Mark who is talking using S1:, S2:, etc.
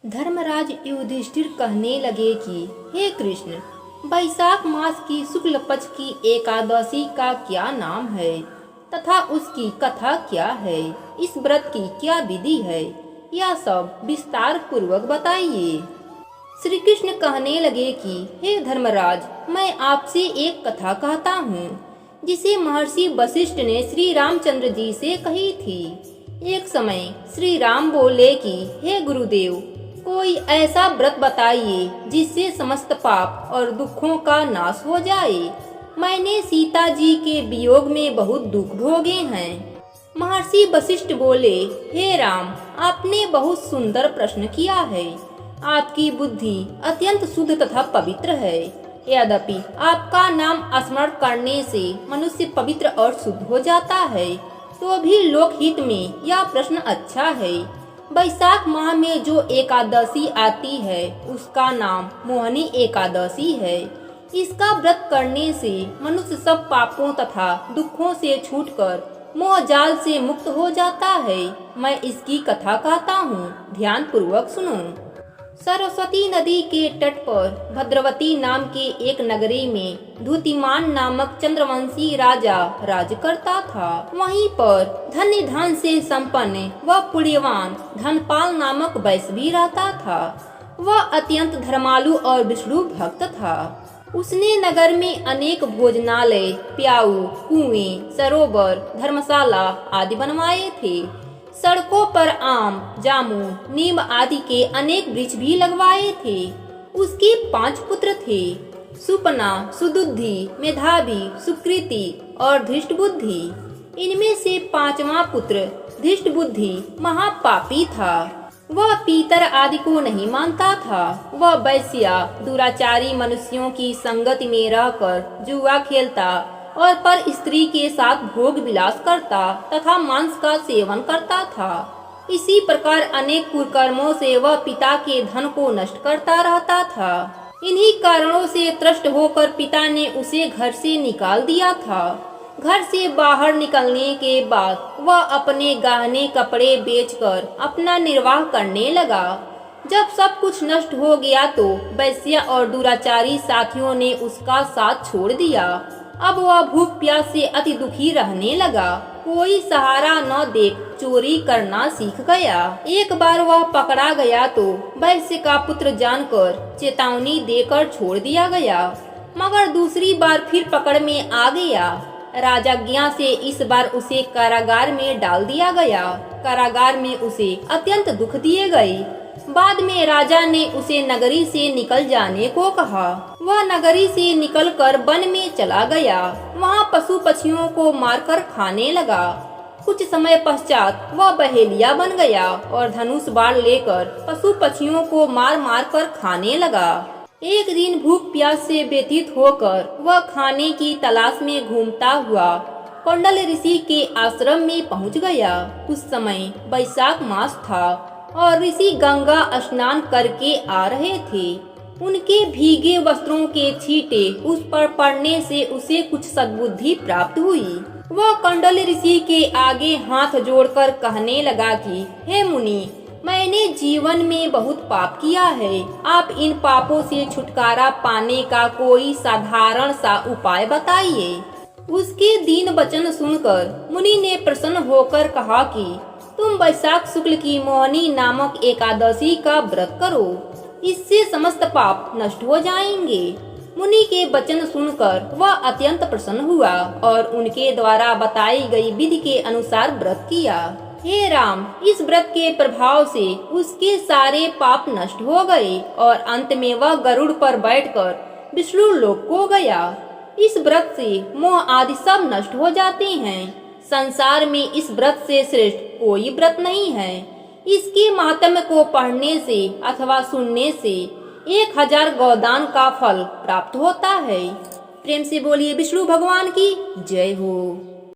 S1: धर्मराज युधिष्ठिर कहने लगे कि हे कृष्ण, वैशाख मास की शुक्ल पक्ष की एकादशी का क्या नाम है तथा उसकी कथा क्या है, इस व्रत की क्या विधि है, यह सब विस्तार पूर्वक बताइए। श्री कृष्ण कहने लगे कि हे धर्मराज, मैं आपसे एक कथा कहता हूँ जिसे महर्षि वशिष्ठ ने श्री रामचंद्र जी से कही थी। एक समय श्री राम बोले कि हे गुरुदेव, कोई ऐसा व्रत बताइए जिससे समस्त पाप और दुखों का नाश हो जाए। मैंने सीता जी के वियोग में बहुत दुख भोगे हैं। महर्षि वशिष्ठ बोले, हे राम, आपने बहुत सुंदर प्रश्न किया है। आपकी बुद्धि अत्यंत शुद्ध तथा पवित्र है। यद्यपि आपका नाम स्मरण करने से मनुष्य पवित्र और शुद्ध हो जाता है, तो भी लोकहित में यह प्रश्न अच्छा है। वैशाख माह में जो एकादशी आती है उसका नाम मोहिनी एकादशी है। इसका व्रत करने से मनुष्य सब पापों तथा दुखों से छूटकर मोह जाल से मुक्त हो जाता है। मैं इसकी कथा कहता हूँ, ध्यान पूर्वक सुनो। सरस्वती नदी के तट पर भद्रवती नाम के एक नगरी में द्युतिमान नामक चंद्रवंशी राजा राज करता था। वहीं पर धन्य धन से संपन्न व पुण्यवान धनपाल नामक वैश्य भी रहता था। वह अत्यंत धर्मालु और विष्णु भक्त था। उसने नगर में अनेक भोजनालय, प्याऊ, कुएं, सरोवर, धर्मशाला आदि बनवाए थे। सड़कों पर आम, जामुन, नीम आदि के अनेक वृक्ष भी लगवाए थे। उसके 5 पुत्र थे, सुपना, सुदुद्धि, मेधावी, सुकृति और धृष्टबुद्धि। इनमें से 5वां पुत्र धृष्टबुद्धि महापापी था। वह पीतर आदि को नहीं मानता था। वह वैश्या, दुराचारी मनुष्यों की संगति में रहकर जुआ खेलता और पर स्त्री के साथ भोग विलास करता तथा मांस का सेवन करता था। इसी प्रकार अनेक कुकर्मों से वह पिता के धन को नष्ट करता रहता था। इन्हीं कारणों से त्रस्त होकर पिता ने उसे घर से निकाल दिया था। घर से बाहर निकलने के बाद वह अपने गहने कपड़े बेचकर अपना निर्वाह करने लगा। जब सब कुछ नष्ट हो गया तो वैश्या और दुराचारी साथियों ने उसका साथ छोड़ दिया। अब वह भूख प्यास से अति दुखी रहने लगा। कोई सहारा न देख चोरी करना सीख गया। एक बार वह पकड़ा गया तो वैश्य का पुत्र जानकर चेतावनी देकर छोड़ दिया गया, मगर दूसरी बार फिर पकड़ में आ गया। राजाज्ञा से इस बार उसे कारागार में डाल दिया गया। कारागार में उसे अत्यंत दुख दिए गए। बाद में राजा ने उसे नगरी से निकल जाने को कहा। वह नगरी से निकलकर वन में चला गया। वहाँ पशु पक्षियों को मारकर खाने लगा। कुछ समय पश्चात वह बहेलिया बन गया और धनुष बाण लेकर पशु पक्षियों को मार मार कर खाने लगा। एक दिन भूख प्यास से व्यथित होकर वह खाने की तलाश में घूमता हुआ कौंडल ऋषि के आश्रम में पहुँच गया। उस समय वैशाख मास था और ऋषि गंगा स्नान करके आ रहे थे। उनके भीगे वस्त्रों के छींटे उस पर पड़ने से उसे कुछ सद्बुद्धि प्राप्त हुई। वह कौंडल ऋषि के आगे हाथ जोड़कर कहने लगा कि हे मुनि, मैंने जीवन में बहुत पाप किया है। आप इन पापों से छुटकारा पाने का कोई साधारण सा उपाय बताइए। उसके दीन वचन सुनकर मुनि ने प्रसन्न होकर कहा कि तुम वैशाख शुक्ल की मोहिनी नामक एकादशी का व्रत करो, इससे समस्त पाप नष्ट हो जाएंगे। मुनि के वचन सुनकर वह अत्यंत प्रसन्न हुआ और उनके द्वारा बताई गई विधि के अनुसार व्रत किया। हे राम, इस व्रत के प्रभाव से उसके सारे पाप नष्ट हो गए और अंत में वह गरुड़ पर बैठकर विष्णु लोक को गया। इस व्रत से मोह आदि सब नष्ट हो जाते हैं। संसार में इस व्रत से श्रेष्ठ कोई व्रत नहीं है। इसके महात्म्य को पढ़ने से अथवा सुनने से 1000 गोदान का फल प्राप्त होता है। प्रेम से बोलिए विष्णु भगवान की जय हो।